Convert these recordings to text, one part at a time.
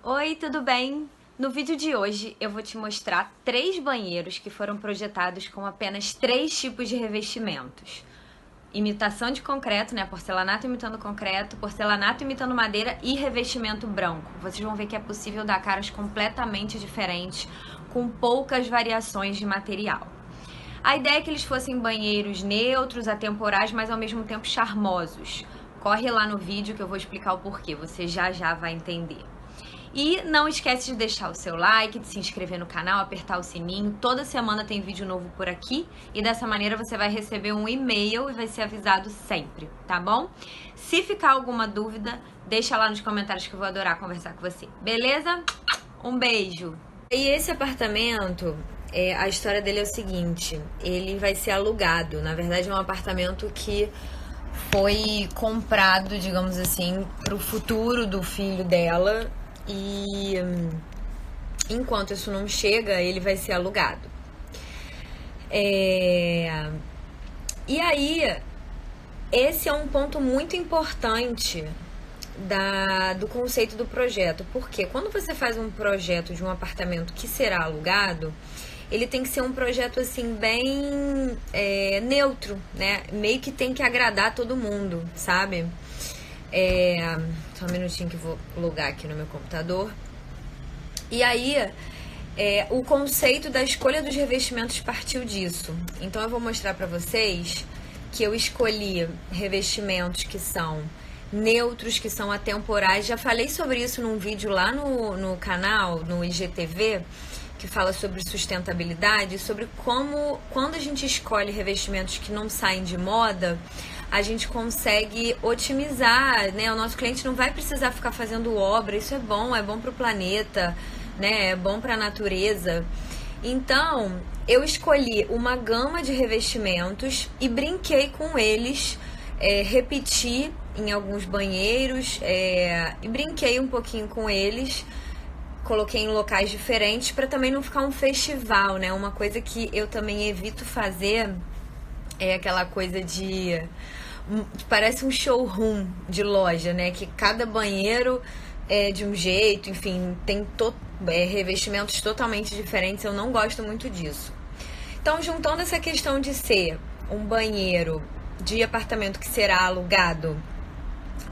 Oi, tudo bem? No vídeo de hoje eu vou te mostrar 3 banheiros que foram projetados com apenas 3 tipos de revestimentos. Imitação de concreto, né? Porcelanato imitando concreto, porcelanato imitando madeira e revestimento branco. Vocês vão ver que é possível dar caras completamente diferentes, com poucas variações de material. A ideia é que eles fossem banheiros neutros, atemporais, mas ao mesmo tempo charmosos. Corre lá no vídeo que eu vou explicar o porquê, você já vai entender. E não esquece de deixar o seu like, de se inscrever no canal, apertar o sininho. Toda semana tem vídeo novo por aqui e dessa maneira você vai receber um e-mail e vai ser avisado sempre, tá bom? Se ficar alguma dúvida, deixa lá nos comentários que eu vou adorar conversar com você, beleza? Um beijo! E esse apartamento, a história dele é o seguinte, ele vai ser alugado. Na verdade é um apartamento que foi comprado, digamos assim, pro futuro do filho dela. E enquanto isso não chega, ele vai ser alugado. E aí, esse é um ponto muito importante do conceito do projeto. Porque quando você faz um projeto de um apartamento que será alugado, ele tem que ser um projeto assim bem neutro, né? Meio que tem que agradar todo mundo, sabe? Só um minutinho que eu vou logar aqui no meu computador. E aí, o conceito da escolha dos revestimentos partiu disso. Então eu vou mostrar pra vocês que eu escolhi revestimentos que são neutros, que são atemporais. Já falei sobre isso num vídeo lá no canal, no IGTV, que fala sobre sustentabilidade, sobre como, quando a gente escolhe revestimentos que não saem de moda, a gente consegue otimizar, né? O nosso cliente não vai precisar ficar fazendo obra, isso é bom pro planeta, né? É bom para a natureza. Então, eu escolhi uma gama de revestimentos e brinquei com eles, repeti em alguns banheiros e brinquei um pouquinho com eles. Coloquei em locais diferentes para também não ficar um festival, né? Uma coisa que eu também evito fazer é aquela coisa de... Parece um showroom de loja, né? Que cada banheiro é de um jeito, enfim, tem revestimentos totalmente diferentes. Eu não gosto muito disso. Então, juntando essa questão de ser um banheiro de apartamento que será alugado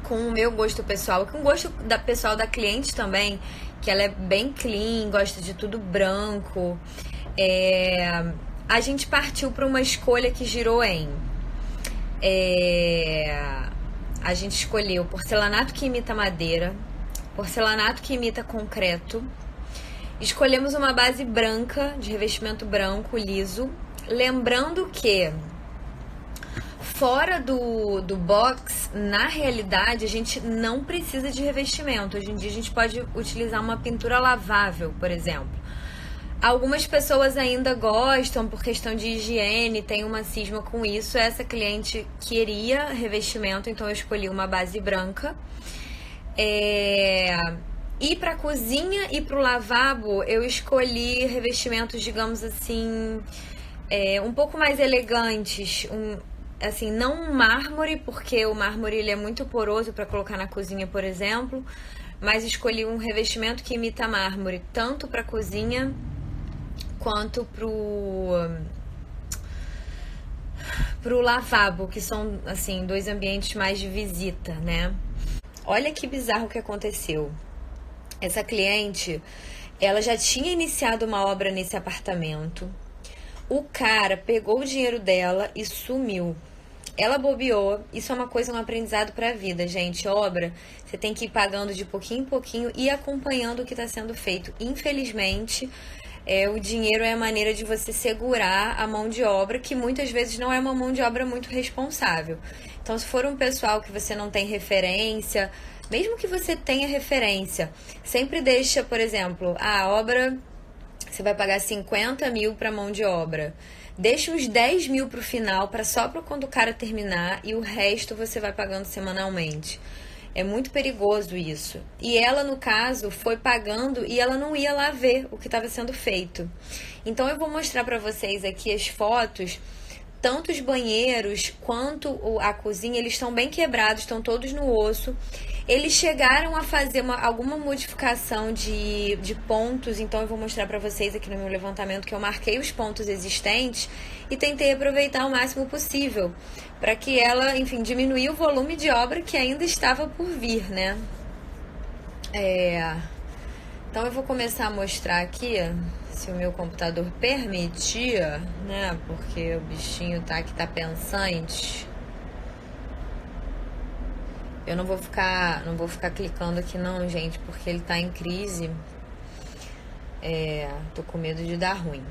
com o meu gosto pessoal, com o gosto pessoal da cliente também, que ela é bem clean, gosta de tudo branco, a gente partiu para uma escolha que girou em... a gente escolheu porcelanato que imita madeira, porcelanato que imita concreto, escolhemos uma base branca, de revestimento branco, liso, lembrando que fora do box, na realidade, a gente não precisa de revestimento. Hoje em dia a gente pode utilizar uma pintura lavável, por exemplo. Algumas pessoas ainda gostam por questão de higiene, tem uma cisma com isso. Essa cliente queria revestimento, então eu escolhi uma base branca. E para cozinha e para o lavabo, eu escolhi revestimentos, digamos assim, um pouco mais elegantes, assim, não um mármore, porque o mármore ele é muito poroso para colocar na cozinha, por exemplo, mas escolhi um revestimento que imita mármore, tanto para cozinha quanto pro lavabo, que são, assim, 2 ambientes mais de visita, né? Olha que bizarro o que aconteceu. Essa cliente, ela já tinha iniciado uma obra nesse apartamento. O cara pegou o dinheiro dela e sumiu. Ela bobeou. Isso é uma coisa, um aprendizado pra vida, gente. Obra, você tem que ir pagando de pouquinho em pouquinho e acompanhando o que está sendo feito. Infelizmente, o dinheiro é a maneira de você segurar a mão de obra, que muitas vezes não é uma mão de obra muito responsável. Então, se for um pessoal que você não tem referência, mesmo que você tenha referência, sempre deixa, por exemplo, a obra... Você vai pagar 50 mil para mão de obra. Deixa uns 10 mil para o final, só para quando o cara terminar, e o resto você vai pagando semanalmente. É muito perigoso isso. E ela, no caso, foi pagando e ela não ia lá ver o que estava sendo feito. Então eu vou mostrar para vocês aqui as fotos. Tanto os banheiros quanto a cozinha, eles estão bem quebrados, estão todos no osso. Eles chegaram a fazer alguma modificação de pontos, então eu vou mostrar para vocês aqui no meu levantamento que eu marquei os pontos existentes e tentei aproveitar o máximo possível para que ela, enfim, diminuir o volume de obra que ainda estava por vir, né? Então eu vou começar a mostrar aqui, se o meu computador permitir, né? Porque o bichinho tá pensante. Eu não vou ficar clicando aqui não, gente, porque ele tá em crise. Tô com medo de dar ruim.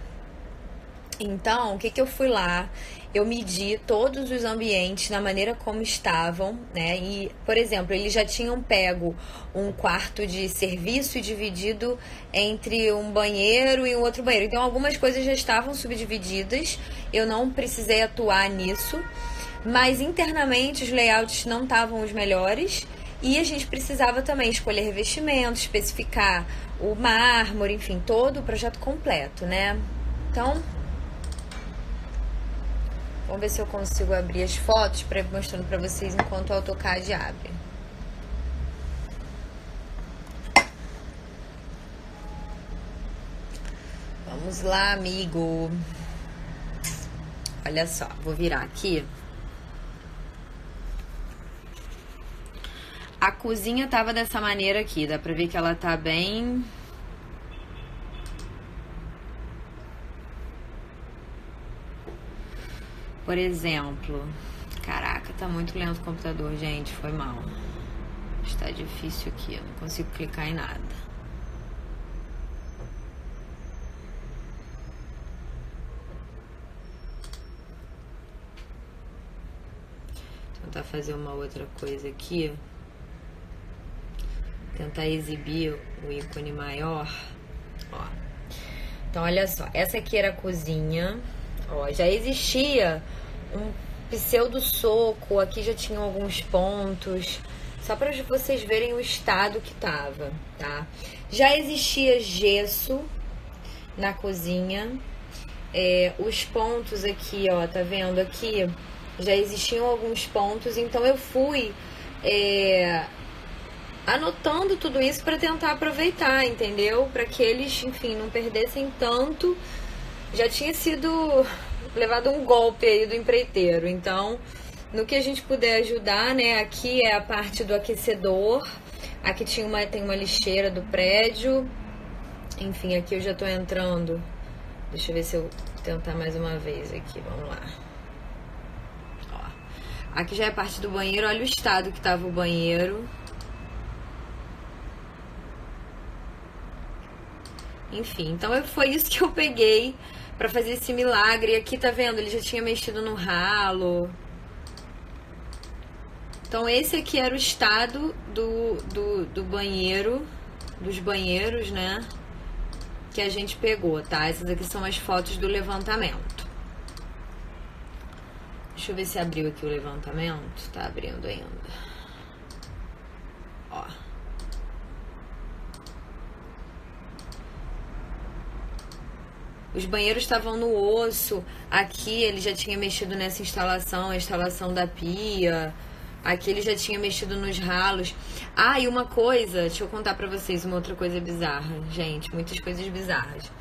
Então, o que eu fui lá? Eu medi todos os ambientes da maneira como estavam, né? E, por exemplo, eles já tinham pego um quarto de serviço dividido entre um banheiro e um outro banheiro. Então, algumas coisas já estavam subdivididas. Eu não precisei atuar nisso. Mas, internamente, os layouts não estavam os melhores. E a gente precisava também escolher revestimento, especificar o mármore, enfim, todo o projeto completo, né? Então... vamos ver se eu consigo abrir as fotos para ir mostrando para vocês enquanto o AutoCAD abre. Vamos lá, amigo. Olha só, vou virar aqui. A cozinha tava dessa maneira aqui, dá pra ver que ela tá bem... Por exemplo, caraca, tá muito lento o computador, gente, foi mal. Está difícil aqui, eu não consigo clicar em nada. Vou tentar fazer uma outra coisa aqui. Tentar exibir o ícone maior. Ó. Então, olha só, essa aqui era a cozinha. Ó, já existia um pseudo soco, aqui já tinham alguns pontos, só para vocês verem o estado que tava, tá? Já existia gesso na cozinha, os pontos aqui, ó, tá vendo aqui? Já existiam alguns pontos, então eu fui anotando tudo isso para tentar aproveitar, entendeu? Para que eles, enfim, não perdessem tanto. Já tinha sido levado um golpe aí do empreiteiro, então no que a gente puder ajudar, né? Aqui é a parte do aquecedor, aqui tem uma lixeira do prédio, enfim, aqui eu já tô entrando, deixa eu ver se eu tentar mais uma vez aqui, vamos lá. Ó, aqui já é a parte do banheiro, olha o estado que tava o banheiro. Enfim, então foi isso que eu peguei pra fazer esse milagre. E aqui, tá vendo? Ele já tinha mexido no ralo. Então, esse aqui era o estado do banheiro, dos banheiros, né? Que a gente pegou, tá? Essas aqui são as fotos do levantamento. Deixa eu ver se abriu aqui o levantamento. Tá abrindo ainda. Ó. Os banheiros estavam no osso. Aqui ele já tinha mexido nessa instalação, a instalação da pia. Aqui ele já tinha mexido nos ralos. Ah, e uma coisa, deixa eu contar pra vocês uma outra coisa bizarra. Gente, muitas coisas bizarras.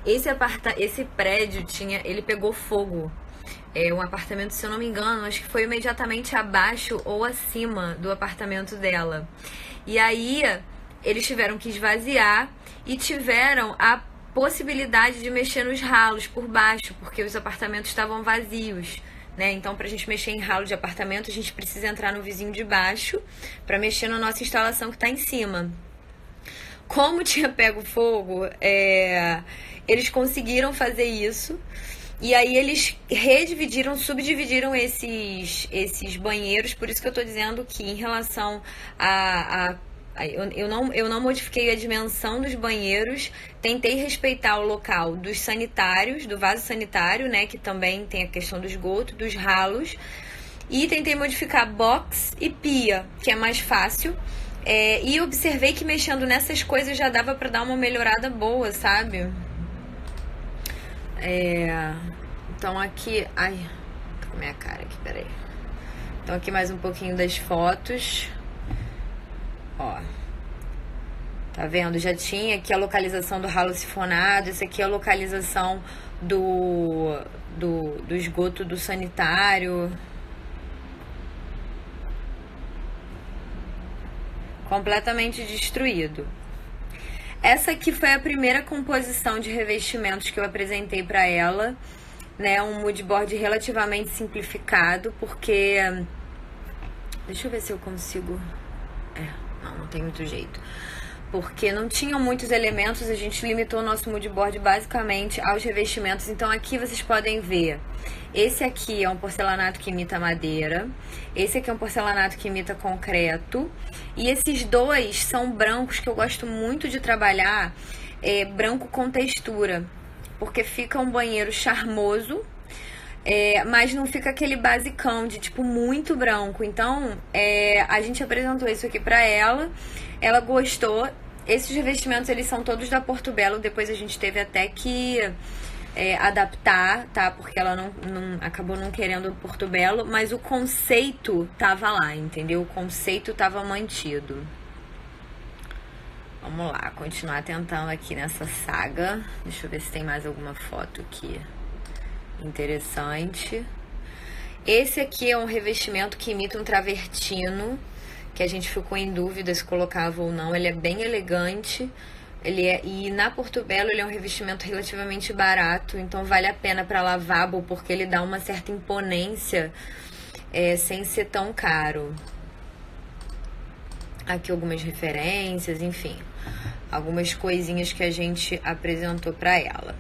Esse prédio ele pegou fogo. Um apartamento, se eu não me engano, acho que foi imediatamente abaixo ou acima do apartamento dela. E aí, eles tiveram que esvaziar e tiveram a possibilidade de mexer nos ralos por baixo, porque os apartamentos estavam vazios, né? Então, pra gente mexer em ralo de apartamento, a gente precisa entrar no vizinho de baixo pra mexer na nossa instalação que tá em cima. Como tinha pego fogo, eles conseguiram fazer isso. E aí eles subdividiram esses banheiros. Por isso que eu tô dizendo que em relação eu não modifiquei a dimensão dos banheiros, tentei respeitar o local dos sanitários, do vaso sanitário, né, que também tem a questão do esgoto, dos ralos, e tentei modificar box e pia, que é mais fácil, e observei que mexendo nessas coisas já dava pra dar uma melhorada boa, sabe? Então aqui, ai, tô com a minha cara aqui, peraí. Então aqui mais um pouquinho das fotos. Ó. Tá vendo? Já tinha aqui a localização do ralo sifonado. Esse aqui é a localização do esgoto do sanitário. Completamente destruído. Essa aqui foi a primeira composição de revestimentos que eu apresentei para ela, né? Um mood board relativamente simplificado, porque... Deixa eu ver se eu consigo... não tem muito jeito. Porque não tinham muitos elementos, a gente limitou o nosso mood board basicamente aos revestimentos. Então aqui vocês podem ver, esse aqui é um porcelanato que imita madeira, esse aqui é um porcelanato que imita concreto, e esses dois são brancos que eu gosto muito de trabalhar, branco com textura, porque fica um banheiro charmoso, mas não fica aquele basicão de tipo muito branco. Então a gente apresentou isso aqui pra ela, ela gostou. Esses revestimentos eles são todos da Porto Belo, depois a gente teve até que adaptar, tá? Porque ela não acabou não querendo Porto Belo, mas o conceito tava lá, entendeu? O conceito tava mantido. Vamos lá, continuar tentando aqui nessa saga. Deixa eu ver se tem mais alguma foto aqui interessante. Esse aqui é um revestimento que imita um travertino, que a gente ficou em dúvida se colocava ou não. Ele é bem elegante. E na Porto Belo ele é um revestimento relativamente barato, então vale a pena para lavabo, porque ele dá uma certa imponência sem ser tão caro. Aqui algumas referências, enfim, algumas coisinhas que a gente apresentou para ela.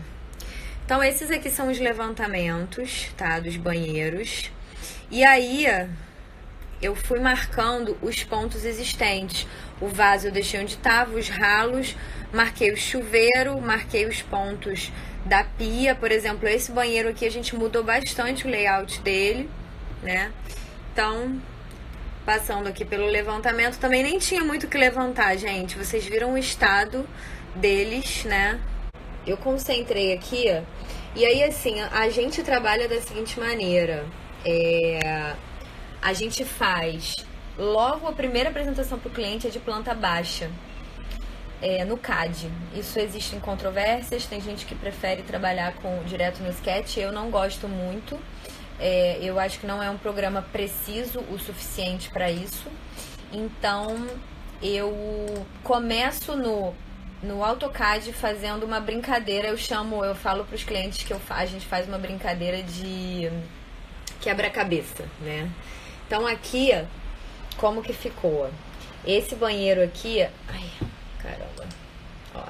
Então esses aqui são os levantamentos, tá, dos banheiros. E aí eu fui marcando os pontos existentes. O vaso eu deixei onde estava, os ralos, marquei o chuveiro, marquei os pontos da pia. Por exemplo, esse banheiro aqui a gente mudou bastante o layout dele, né? Então, passando aqui pelo levantamento, também nem tinha muito o que levantar, gente. Vocês viram o estado deles, né? Eu concentrei aqui, e aí assim, a gente trabalha da seguinte maneira. A gente faz logo a primeira apresentação para o cliente é de planta baixa, no CAD. Isso existem controvérsias, tem gente que prefere trabalhar direto no Sketch, eu não gosto muito. Eu acho que não é um programa preciso o suficiente para isso. Então eu começo no AutoCAD fazendo uma brincadeira. Eu falo para os clientes que a gente faz uma brincadeira de quebra-cabeça, né? Então aqui, como que ficou? Esse banheiro aqui, ai, caramba, ó.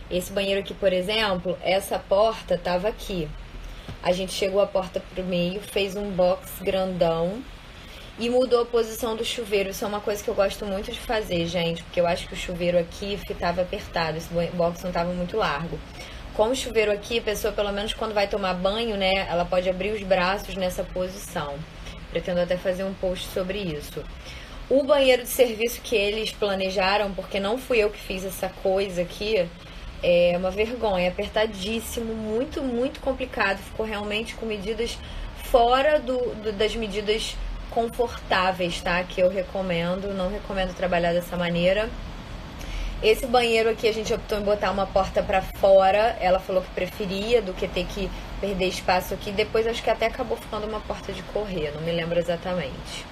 Esse banheiro aqui, por exemplo, essa porta tava aqui. A gente chegou a porta pro meio, fez um box grandão e mudou a posição do chuveiro. Isso é uma coisa que eu gosto muito de fazer, gente, porque eu acho que o chuveiro aqui tava apertado, esse box não tava muito largo. Com o chuveiro aqui, a pessoa, pelo menos quando vai tomar banho, né, ela pode abrir os braços nessa posição. Pretendo até fazer um post sobre isso. O banheiro de serviço que eles planejaram, porque não fui eu que fiz essa coisa aqui, é uma vergonha, apertadíssimo, muito, muito complicado. Ficou realmente com medidas fora das medidas confortáveis, tá? Que eu recomendo, não recomendo trabalhar dessa maneira. Esse banheiro aqui a gente optou em botar uma porta pra fora. Ela falou que preferia do que ter que perder espaço aqui. Depois acho que até acabou ficando uma porta de correr, não me lembro exatamente.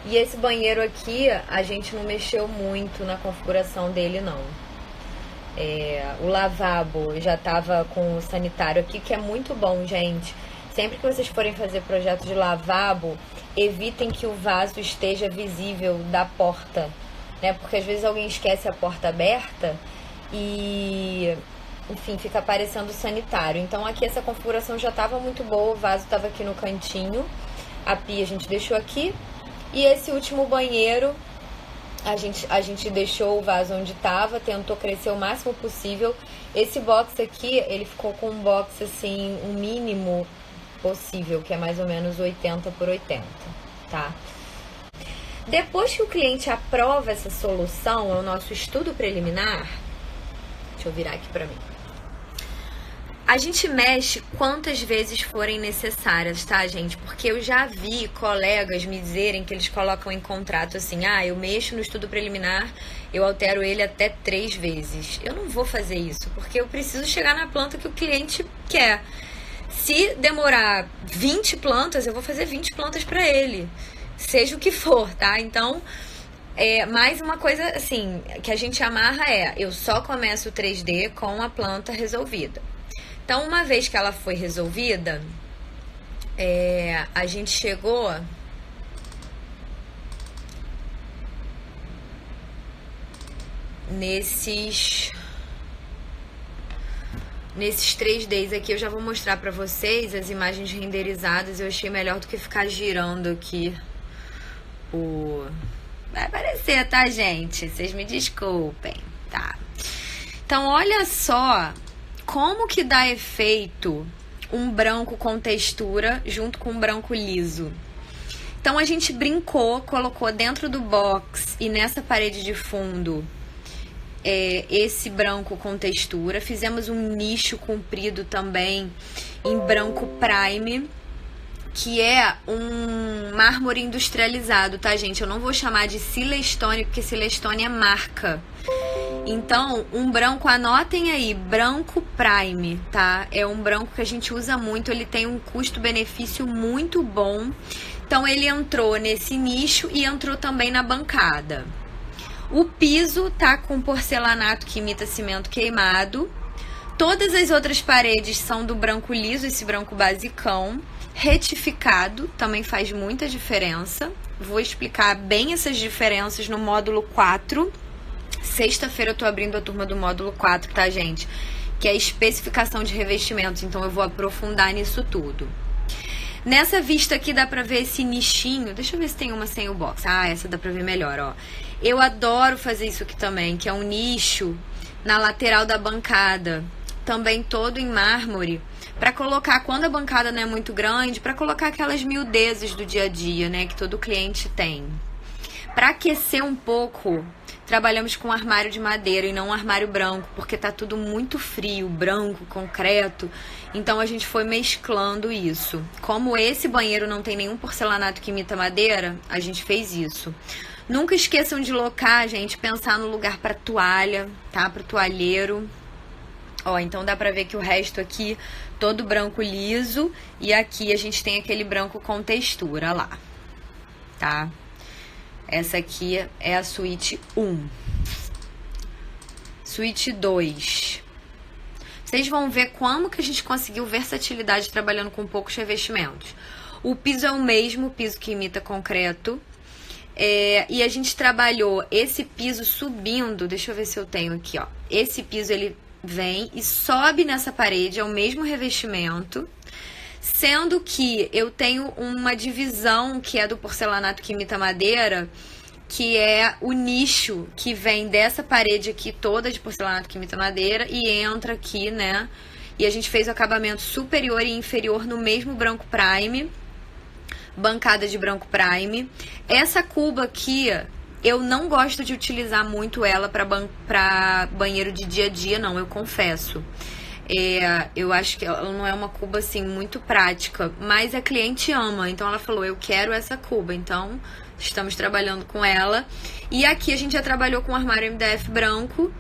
E esse banheiro aqui a gente não mexeu muito na configuração dele, não. O lavabo já tava com o sanitário aqui, que é muito bom, gente. Sempre que vocês forem fazer projeto de lavabo, evitem que o vaso esteja visível da porta, né? Porque às vezes alguém esquece a porta aberta e, enfim, fica aparecendo o sanitário. Então aqui essa configuração já estava muito boa, o vaso estava aqui no cantinho, a pia a gente deixou aqui. E esse último banheiro, a gente deixou o vaso onde estava, tentou crescer o máximo possível. Esse box aqui, ele ficou com um box assim, um mínimo possível, que é mais ou menos 80 por 80, tá? Depois que o cliente aprova essa solução, é o nosso estudo preliminar. Deixa eu virar aqui pra mim. A gente mexe quantas vezes forem necessárias, tá, gente? Porque eu já vi colegas me dizerem que eles colocam em contrato assim, eu mexo no estudo preliminar, eu altero ele até 3 vezes. Eu não vou fazer isso, porque eu preciso chegar na planta que o cliente quer. Se demorar 20 plantas, eu vou fazer 20 plantas para ele, seja o que for, tá? Então, mais uma coisa assim, que a gente amarra eu só começo o 3D com a planta resolvida. Então, uma vez que ela foi resolvida, a gente chegou nesses 3Ds aqui. Eu já vou mostrar pra vocês as imagens renderizadas. Eu achei melhor do que ficar girando aqui Vai aparecer, tá, gente? Vocês me desculpem, tá? Então, olha só como que dá efeito um branco com textura junto com um branco liso. Então, a gente brincou, colocou dentro do box e nessa parede de fundo esse branco com textura. Fizemos um nicho comprido também em branco prime, que é um mármore industrializado, tá, gente? Eu não vou chamar de Silestone, porque Silestone é marca. Então, um branco, anotem aí, branco prime, tá? É um branco que a gente usa muito, ele tem um custo-benefício muito bom. Então, ele entrou nesse nicho e entrou também na bancada. O piso tá com porcelanato que imita cimento queimado. Todas as outras paredes são do branco liso, esse branco basicão. Retificado, também faz muita diferença. Vou explicar bem essas diferenças no módulo 4. Sexta-feira eu tô abrindo a turma do módulo 4, tá, gente? Que é a especificação de revestimentos, então eu vou aprofundar nisso tudo. Nessa vista aqui dá pra ver esse nichinho. Deixa eu ver se tem uma sem o box. Essa dá pra ver melhor, ó. Eu adoro fazer isso aqui também, que é um nicho na lateral da bancada, também todo em mármore, para colocar, quando a bancada não é muito grande, para colocar aquelas miudezas do dia a dia, né, que todo cliente tem. Para aquecer um pouco, trabalhamos com armário de madeira e não um armário branco, porque tá tudo muito frio, branco, concreto. Então a gente foi mesclando isso. Como esse banheiro não tem nenhum porcelanato que imita madeira, a gente fez isso. Nunca esqueçam de locar, gente, pensar no lugar para toalha, tá? Para o toalheiro. Ó, então dá pra ver que o resto aqui, todo branco liso. E aqui a gente tem aquele branco com textura, lá. Tá? Essa aqui é a suíte 1. Suíte 2. Vocês vão ver como que a gente conseguiu versatilidade trabalhando com poucos revestimentos. O piso é o mesmo, piso que imita concreto. E a gente trabalhou esse piso subindo, deixa eu ver se eu tenho aqui, ó. Esse piso, ele vem e sobe nessa parede, é o mesmo revestimento, sendo que eu tenho uma divisão que é do porcelanato que imita madeira, que é o nicho que vem dessa parede aqui toda de porcelanato que imita madeira e entra aqui, né? E a gente fez o acabamento superior e inferior no mesmo branco prime, bancada de branco prime. Essa cuba aqui, eu não gosto de utilizar muito ela para banheiro de dia a dia, não, eu confesso. Eu acho que ela não é uma cuba, assim, muito prática, mas a cliente ama, então ela falou, eu quero essa cuba, então estamos trabalhando com ela. E aqui a gente já trabalhou com armário MDF branco,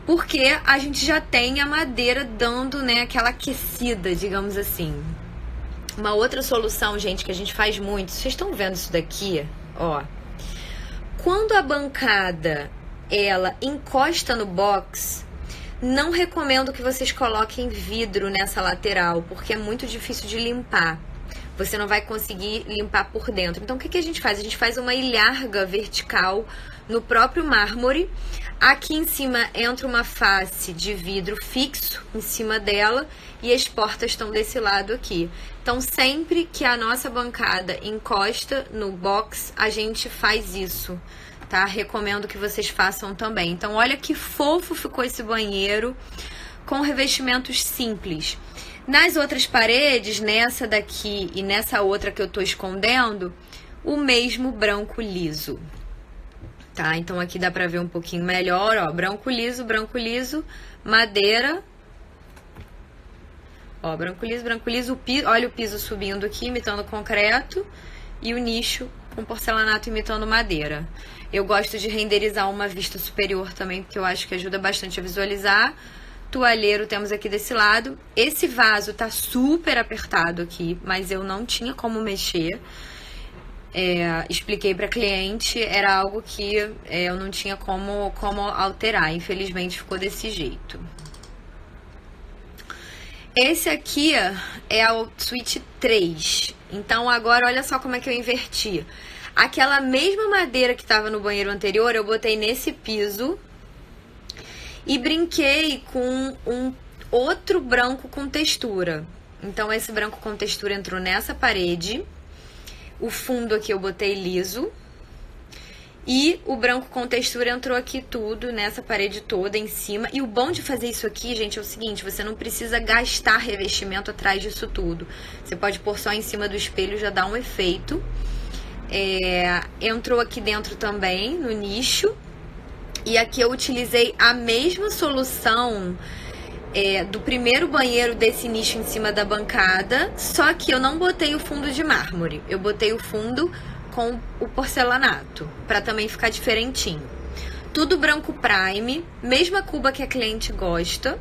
porque a gente já tem a madeira dando, né, aquela aquecida, digamos assim. Uma outra solução, gente, que a gente faz muito, vocês estão vendo isso daqui, ó. Quando a bancada, ela encosta no box, não recomendo que vocês coloquem vidro nessa lateral, porque é muito difícil de limpar. Você não vai conseguir limpar por dentro. Então, o que a gente faz? A gente faz uma ilharga vertical no próprio mármore. Aqui em cima entra uma face de vidro fixo em cima dela e as portas estão desse lado aqui. Então, sempre que a nossa bancada encosta no box, a gente faz isso, tá? Recomendo que vocês façam também. Então, olha que fofo ficou esse banheiro com revestimentos simples. Nas outras paredes, nessa daqui e nessa outra que eu tô escondendo, o mesmo branco liso. Tá? Então, aqui dá pra ver um pouquinho melhor, ó. Branco liso, madeira. Ó, branco liso, olha o piso subindo aqui, imitando concreto, e o nicho com porcelanato imitando madeira. Eu gosto de renderizar uma vista superior também, porque eu acho que ajuda bastante a visualizar. Toalheiro temos aqui desse lado. Esse vaso tá super apertado aqui, mas eu não tinha como mexer. Expliquei para cliente, era algo que eu não tinha como alterar. Infelizmente ficou desse jeito. Esse aqui é o suíte 3. Então agora olha só como é que eu inverti. Aquela mesma madeira que estava no banheiro anterior, eu botei nesse piso e brinquei com um outro branco com textura. Então esse branco com textura entrou nessa parede. O fundo aqui eu botei liso. E o branco com textura entrou aqui tudo, nessa parede toda, em cima. E o bom de fazer isso aqui, gente, é o seguinte, você não precisa gastar revestimento atrás disso tudo. Você pode pôr só em cima do espelho, já dá um efeito. Entrou aqui dentro também, no nicho. E aqui eu utilizei a mesma solução do primeiro banheiro desse nicho em cima da bancada. Só que eu não botei o fundo de mármore. Eu botei o fundo com o porcelanato, para também ficar diferentinho. Tudo branco prime, mesma cuba que a cliente gosta.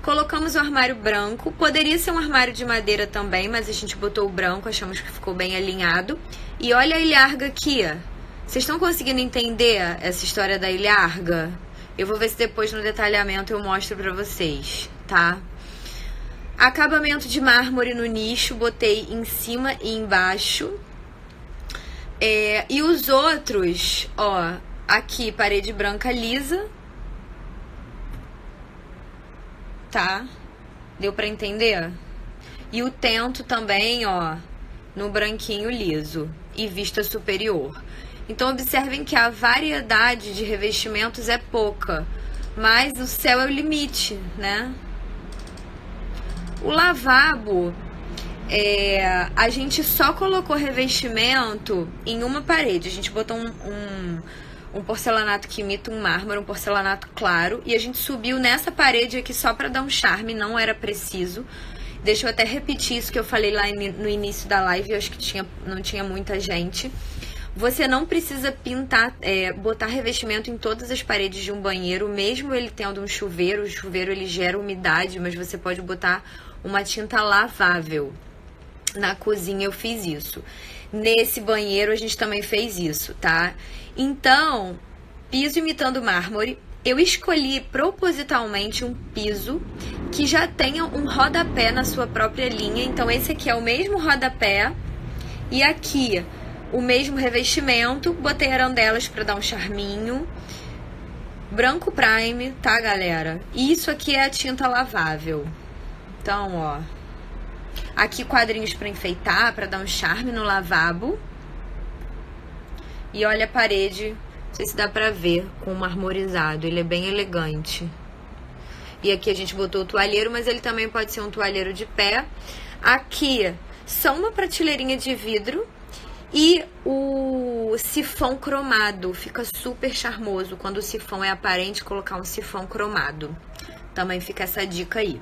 Colocamos o armário branco, poderia ser um armário de madeira também, mas a gente botou o branco, achamos que ficou bem alinhado. E olha a ilharga aqui, ó. Vocês estão conseguindo entender essa história da ilharga? Eu vou ver se depois no detalhamento eu mostro pra vocês, tá? Acabamento de mármore no nicho, botei em cima e embaixo. E os outros, ó, aqui parede branca lisa, tá? Deu pra entender? E o tento também, ó, no branquinho liso e vista superior. Então observem que a variedade de revestimentos é pouca, mas o céu é o limite, né? O lavabo... a gente só colocou revestimento em uma parede. A gente botou um porcelanato que imita um mármore, um porcelanato claro, e a gente subiu nessa parede aqui só para dar um charme, não era preciso. Deixa eu até repetir isso que eu falei lá no início da live, eu acho que não tinha muita gente. Você não precisa pintar, botar revestimento em todas as paredes de um banheiro, mesmo ele tendo um chuveiro. O chuveiro ele gera umidade, mas você pode botar uma tinta lavável. Na cozinha eu fiz isso. Nesse banheiro a gente também fez isso, tá? Então, piso imitando mármore. Eu escolhi propositalmente um piso que já tenha um rodapé na sua própria linha. Então, esse aqui é o mesmo rodapé. E aqui, o mesmo revestimento. Botei arandelas para dar um charminho. Branco prime, tá, galera? E isso aqui é a tinta lavável. Então, ó... Aqui quadrinhos para enfeitar, para dar um charme no lavabo. E olha a parede, não sei se dá pra ver, com o marmorizado. Ele é bem elegante. E aqui a gente botou o toalheiro, mas ele também pode ser um toalheiro de pé. Aqui, só uma prateleirinha de vidro. E o sifão cromado. Fica super charmoso. Quando o sifão é aparente, colocar um sifão cromado. Também fica essa dica aí.